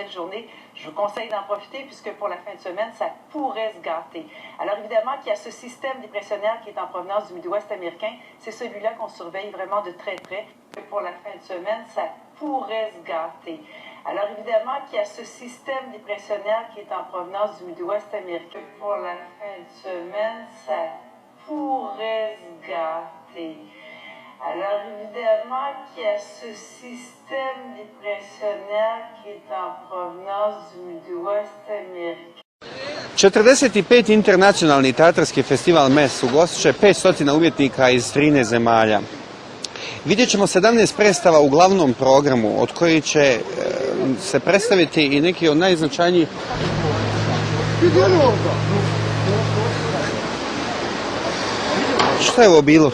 Journée, je vous conseille d'en profiter puisque pour la fin de semaine, ça pourrait se gâter. Alors évidemment qu'il y a ce système dépressionnel qui est en provenance du Midwest américain. C'est celui-là qu'on surveille vraiment de très près. Pour la fin de semaine, ça pourrait se gâter. Alors évidemment qu'il y a ce système dépressionnel qui est en provenance du Midwest américain. Pour la fin de semaine, ça pourrait se gâter. Alors évidemment qu'il y a ce système dépressionnel qui est en provenance du Midwest américain. 45. internacionalni teatarski festival MES ugostit će 500 umjetnika iz 13 zemalja. Vidjet ćemo 17 predstava u glavnom programu, od kojih će se predstaviti i neki od najznačajnijih. Šta je ovo bilo?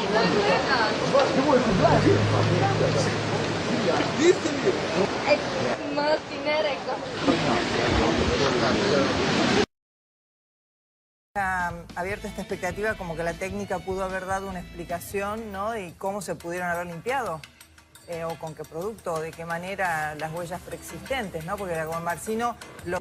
Abierta esta expectativa como que la técnica pudo haber dado una explicación, ¿no? Y cómo se pudieron haber limpiado, o con qué producto, o de qué manera las huellas preexistentes, ¿no? Porque la como Marcino lo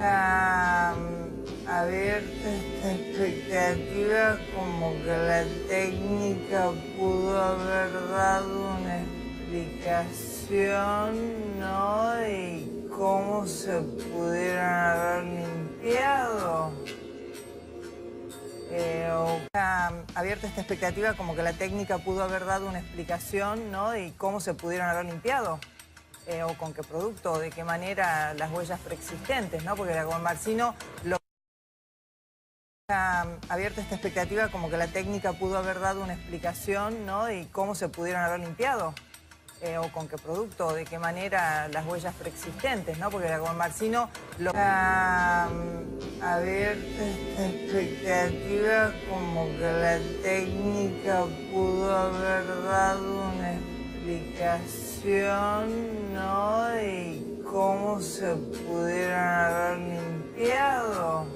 abierta esta expectativa como que la técnica pudo haber dado una explicación, ¿no? Y cómo se pudieron haber limpiado. Abierta esta expectativa como que la técnica pudo haber dado una explicación, ¿no? Y cómo se pudieron haber limpiado, o con qué producto, o de qué manera las huellas preexistentes, ¿no? Porque la como Marcino lo abierta esta expectativa como que la técnica pudo haber dado una explicación, ¿no? Y cómo se pudieron haber limpiado, o con qué producto, o de qué manera las huellas preexistentes, ¿no? Porque la como Marcino lo abierta esta expectativa como que la técnica pudo haber dado una explicación, ¿no? Y cómo se pudieron haber limpiado.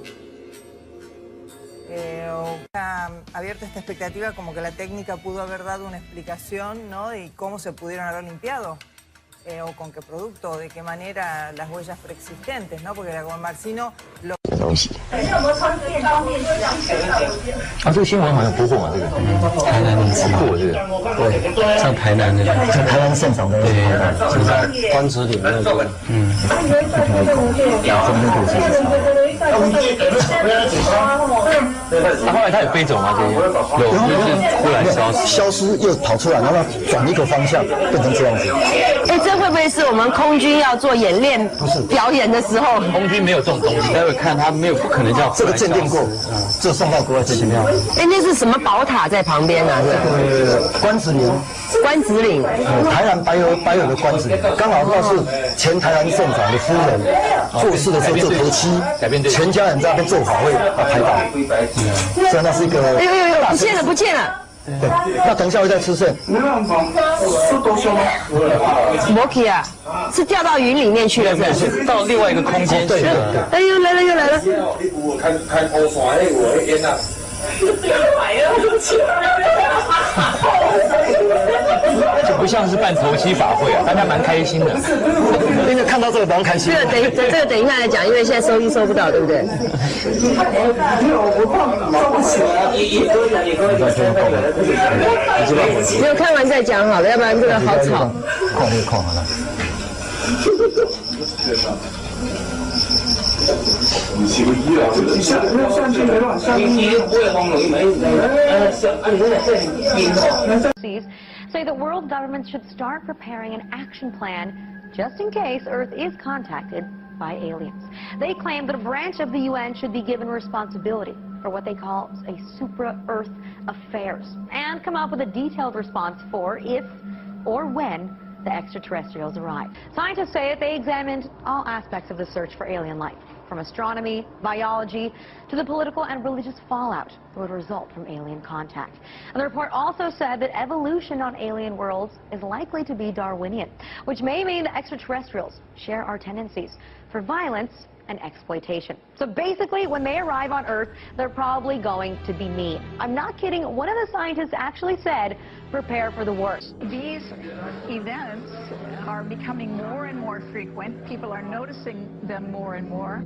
Abierta esta expectativa como que la técnica pudo haber dado una explicación, ¿no? Y cómo se pudieron haber limpiado, o con qué producto, o de qué manera las huellas preexistentes, ¿no? Porque la como Marcino lo东西。啊，这个新闻好像播过嘛，这个台南的吃过这个，对，像台南的，像台南现场的，对，就在关子岭那个，后来他有飞走吗？这些有，就是忽然消失又跑出来，然后转一个方向变成这样子。哎，这会不会是我们空军要做演练、表演的时候？空军没有这种东西，待会看他没有，不可能叫这个鉴定过，这送到国外鉴定。哎，那是什么宝塔在旁边啊？这个关子岭。关子岭，台南白河的关子岭，刚好那是前台南县长的夫人做事的时候做头七，全家人在那边做法会拍到，所以那是一个。哎呦，不见了。对，那等一下会再出现。摩奇啊，是掉到云里面去了，是到另外一个空间。对。哎呦，来了。开乌山那有烟啊。就不像是办头七法会啊，大家蛮开心的。因为看到这个蛮开心。这个等一下来讲，因为现在收音收不到，对不对？没有看完再讲好了，要不然这个好吵。看好了。Say that world governments should start preparing an action plan just in case Earth is contacted by aliens. They claim that a branch of the UN should be given responsibility for what they call a supra-Earth affairs and come up with a detailed response for if or when the extraterrestrials arrive. Scientists say that they examined all aspects of the search for alien life, from astronomy, biology, to the political and religious fallout that would result from alien contact. And the report also said that evolution on alien worlds is likely to be Darwinian, which may mean the extraterrestrials share our tendencies for violence and exploitation. So basically, when they arrive on Earth, they're probably going to be mean. I'm not kidding. One of the scientists actually said, prepare for the worst. These events are becoming more and more frequent. People are noticing them more and more.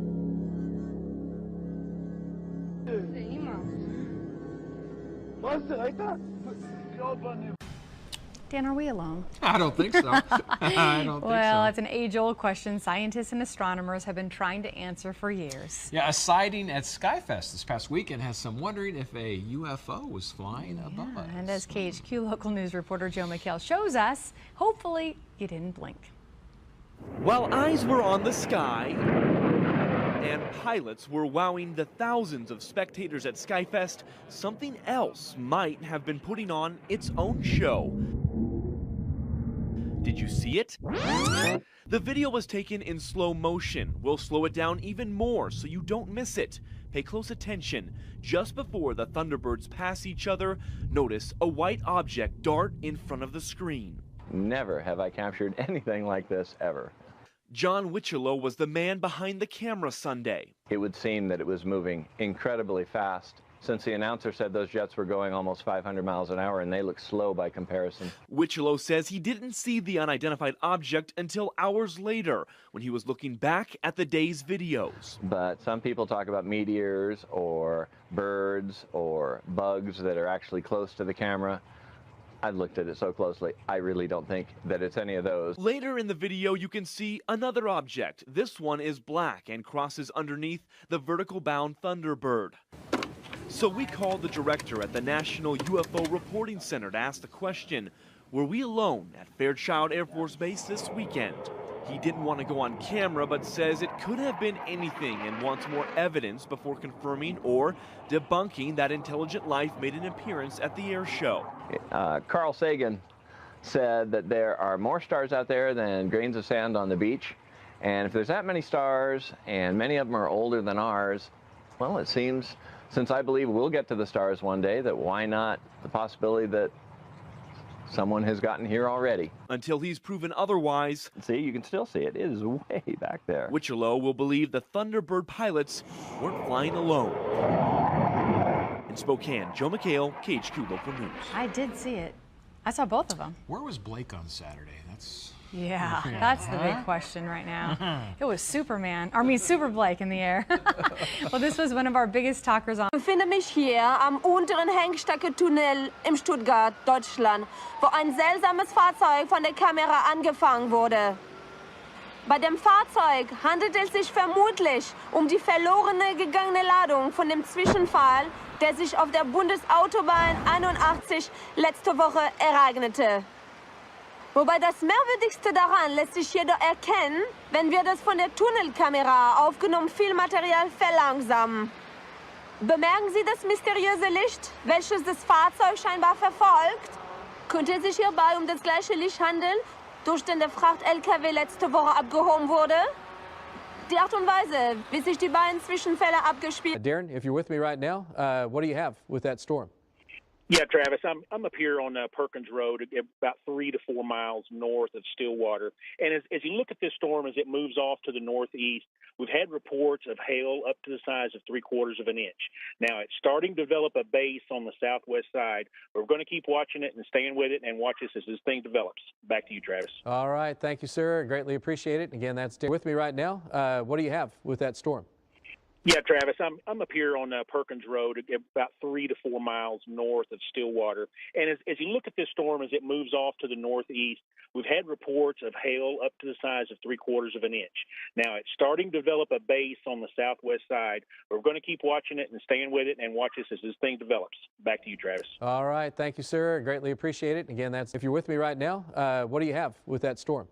Dan, are we alone? I don't think so. I don't think Well, so. it's an age-old question scientists and astronomers have been trying to answer for years. Yeah, a sighting at Skyfest this past weekend has some wondering if a UFO was flying above us. And as KHQ local news reporter Joe McHale shows us, hopefully you didn't blink. While eyes were on the sky and pilots were wowing the thousands of spectators at Skyfest, something else might have been putting on its own show. Did you see it? The video was taken in slow motion. We'll slow it down even more so you don't miss it. Pay close attention. Just before the Thunderbirds pass each other, notice a white object dart in front of the screen. Never have I captured anything like this ever. John Wichelo was the man behind the camera Sunday. It would seem that it was moving incredibly fast, since the announcer said those jets were going almost 500 miles an hour and they look slow by comparison. Wichelo says he didn't see the unidentified object until hours later when he was looking back at the day's videos. But some people talk about meteors or birds or bugs that are actually close to the camera. I've looked at it so closely, I really don't think that it's any of those. Later in the video, you can see another object. This one is black and crosses underneath the vertical-bound Thunderbird. So we called the director at the National UFO Reporting Center to ask the question, were we alone at Fairchild Air Force Base this weekend? He didn't want to go on camera, but says it could have been anything and wants more evidence before confirming or debunking that intelligent life made an appearance at the air show. Carl Sagan said that there are more stars out there than grains of sand on the beach. And if there's that many stars, and many of them are older than ours, well, it seems, since I believe we'll get to the stars one day, that why not the possibility that someone has gotten here already. Until he's proven otherwise. See, you can still see it. It is way back there. Wichelo will believe the Thunderbird pilots weren't flying alone. In Spokane, Joe McHale, KHQ Local News. I did see it. I saw both of them. Where was Blake on Saturday? Yeah, that's the big question right now. It was Super Blake in the air. Well, this was one of our biggest talkers on. Ich befinde mich hier am unteren Hengstacke-Tunnel in Stuttgart, Deutschland, wo ein seltsames Fahrzeug von der Kamera angefangen wurde. Bei dem Fahrzeug handelt es sich vermutlich die verlorene gegangene Ladung von dem Zwischenfall, der sich auf der Bundesautobahn 81 letzte Woche ereignete. Wobei das Merkwürdigste daran lässt sich jedoch erkennen, wenn wir das von der Tunnelkamera aufgenommene Filmmaterial verlangsamen. Bemerken Sie das mysteriöse Licht, welches das Fahrzeug scheinbar verfolgt? Könnte es sich hierbei das gleiche Licht handeln, durch den der Fracht-LKW letzte Woche abgehoben wurde? Die Art und Weise, wie sich die beiden Zwischenfälle abgespielt. Darren, if you're with me right now, what do you have with that storm? Yeah, Travis, I'm up here on Perkins Road, about 3 to 4 miles north of Stillwater. And as you look at this storm as it moves off to the northeast, we've had reports of hail up to the size of 3/4 of an inch. Now, it's starting to develop a base on the southwest side. We're going to keep watching it and staying with it and watch this as this thing develops. Back to you, Travis. All right. Thank you, sir. Greatly appreciate it. Again, that's Darren with me right now. What do you have with that storm? Yeah, Travis, I'm up here on Perkins Road, about 3 to 4 miles north of Stillwater. And as you look at this storm as it moves off to the northeast, we've had reports of hail up to the size of 3/4 of an inch. Now, it's starting to develop a base on the southwest side. We're going to keep watching it and staying with it and watch this as this thing develops. Back to you, Travis. All right. Thank you, sir. Greatly appreciate it. Again, that's if you're with me right now, what do you have with that storm?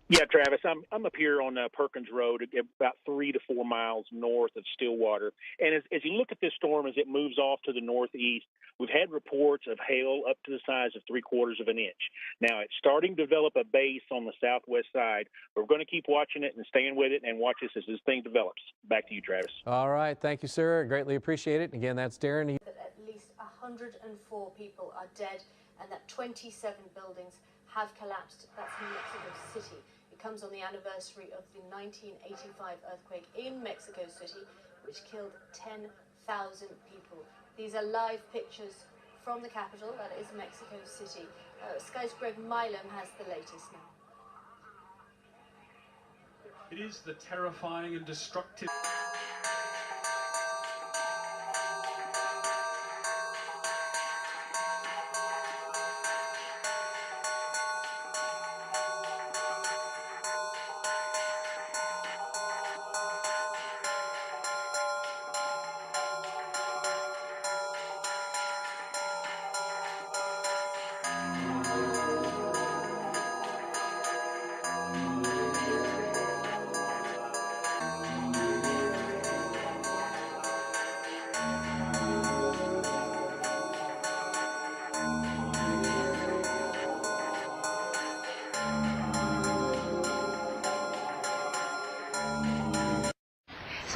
Yeah, Travis, I'm up here on Perkins Road, about 3 to 4 miles north of Stillwater. And as you look at this storm as it moves off to the northeast, we've had reports of hail up to the size of 3/4 of an inch. Now, it's starting to develop a base on the southwest side. We're going to keep watching it and staying with it and watch this as this thing develops. Back to you, Travis. All right. Thank you, sir. Greatly appreciate it. Again, that's Darren. That at least 104 people are dead and that 27 buildings have collapsed. That's in Mexico City. It comes on the anniversary of the 1985 earthquake in Mexico City, which killed 10,000 people. These are live pictures from the capital, that is Mexico City. Sky's Greg Milam has the latest now. It is the terrifying and destructive.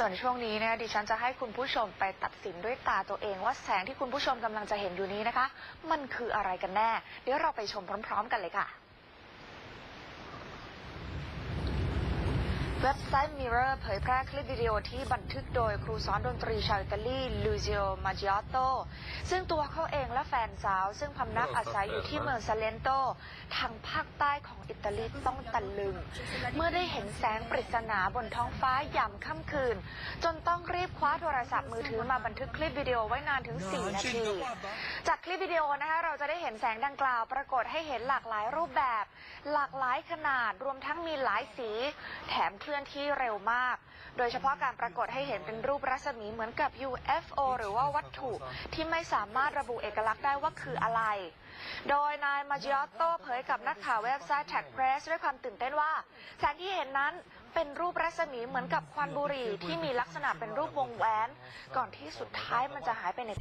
ส่วนช่วงนี้นะคะดิฉันจะให้คุณผู้ชมไปตัดสินด้วยตาตัวเองว่าแสงที่คุณผู้ชมกำลังจะเห็นอยู่นี้นะคะมันคืออะไรกันแน่เดี๋ยวเราไปชมพร้อมๆกันเลยค่ะเว็บไซต์ Mirror เผยแพร่คลิปวิดีโอที่บันทึกโดยครูสอนดนตรีชาวอิตาลีลูซิโอ มาจิออตโตซึ่งตัวเขาเองและแฟนสาวซึ่งพำนักอาศัยอยู่ที่เมืองซาเลนโตทางภาคใต้ของอิตาลีต้องตะลึงเมื่อได้เห็นแสงปริศนาบนท้องฟ้ายามค่ำคืนจนต้องรีบคว้าโทรศัพท์มือถือมาบันทึกคลิปวิดีโอไว้นานถึง4 นาทีจากคลิปวิดีโอนะคะเราจะได้เห็นแสงดังกล่าวปรากฏให้เห็นหลากหลายรูปแบบหลากหลายขนาดรวมทั้งมีหลายสีแถมเคลื่อนที่เร็วมากโดยเฉพาะการปรากฏให้เห็นเป็นรูปรัศมีเหมือนกับ UFO หรือว่าวัตถุที่ไม่สามารถระบุเอกลักษณ์ได้ว่าคืออะไรโดยนายมาจิออตโตเผยกับนักข่าวเว็บไซต์ Tag Press ด้วยความตื่นเต้นว่าแสงที่เห็นนั้นเป็นรูปรัศมีเหมือนกับควันบุหรี่ที่มีลักษณะเป็นรูปวงแหวนก่อนที่สุดท้ายมันจะหายไปใน